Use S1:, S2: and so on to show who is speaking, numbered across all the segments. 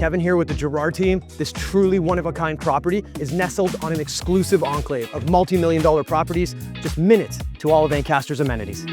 S1: Kevin here with the Gerard team. This truly one-of-a-kind property is nestled on an exclusive enclave of multi-million-dollar properties, just minutes to all of Ancaster's amenities.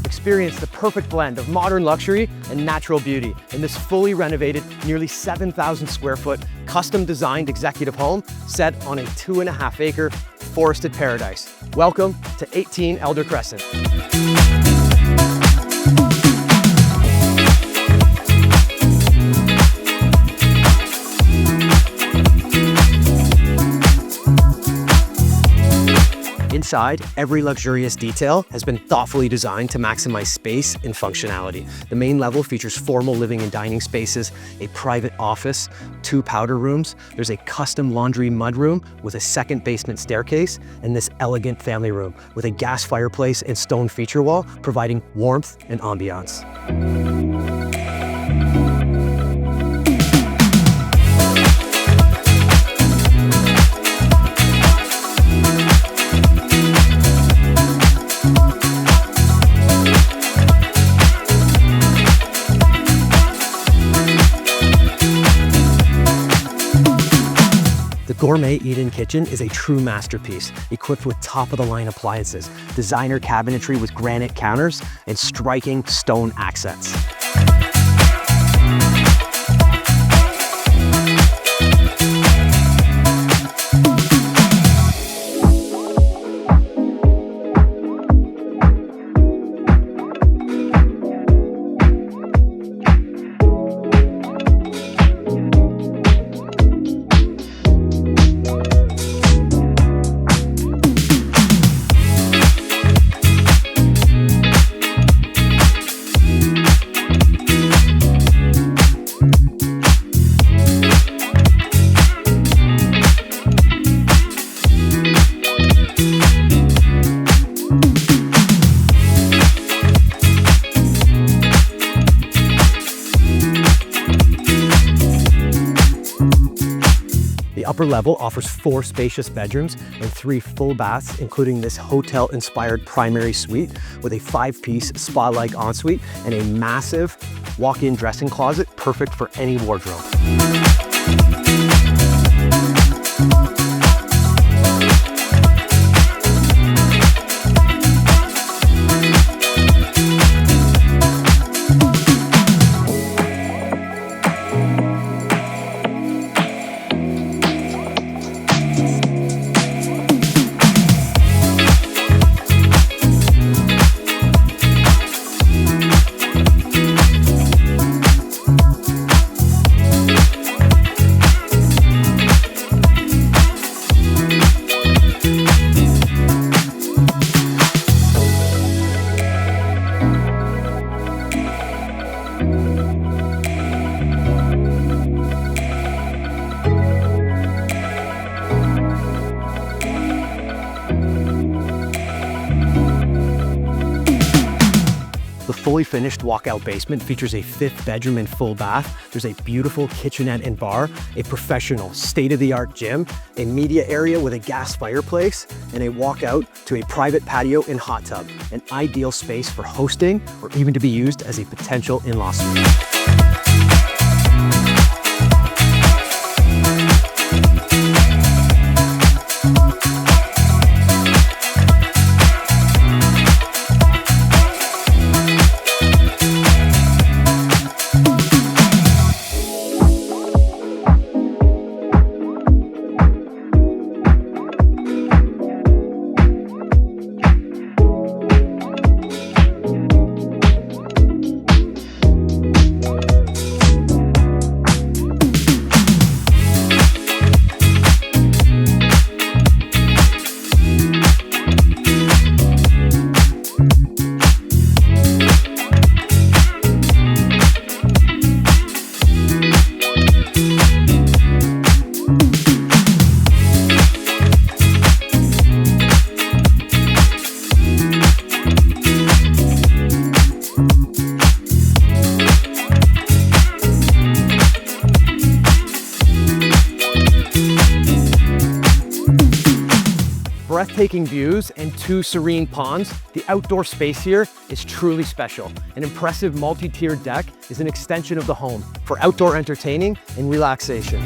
S1: Experience the perfect blend of modern luxury and natural beauty in this fully renovated, nearly 7,000 square foot, custom designed executive home set on a 2.5-acre forested paradise. Welcome to 18 Elder Crescent. Inside, every luxurious detail has been thoughtfully designed to maximize space and functionality. The main level features formal living and dining spaces, a private office, 2 powder rooms. There's a custom laundry mudroom with a second basement staircase, and this elegant family room with a gas fireplace and stone feature wall, providing warmth and ambiance. The Gourmet eat-in kitchen is a true masterpiece, equipped with top-of-the-line appliances, designer cabinetry with granite counters, and striking stone accents. The upper level offers 4 spacious bedrooms and 3 full baths, including this hotel-inspired primary suite with a 5-piece spa-like ensuite and a massive walk-in dressing closet, perfect for any wardrobe. The fully finished walkout basement features a 5th bedroom and full bath. There's a beautiful kitchenette and bar, a professional state-of-the-art gym, a media area with a gas fireplace, and a walkout to a private patio and hot tub, an ideal space for hosting or even to be used as a potential in-law suite. breathtaking views and 2 serene ponds, the outdoor space here is truly special. An impressive multi-tiered deck is an extension of the home for outdoor entertaining and relaxation.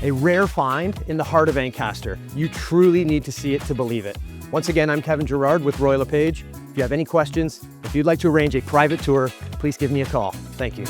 S1: A rare find in the heart of Ancaster. You truly need to see it to believe it. Once again, I'm Kevin Gerard with Royal LePage. If you have any questions, if you'd like to arrange a private tour, please give me a call. Thank you.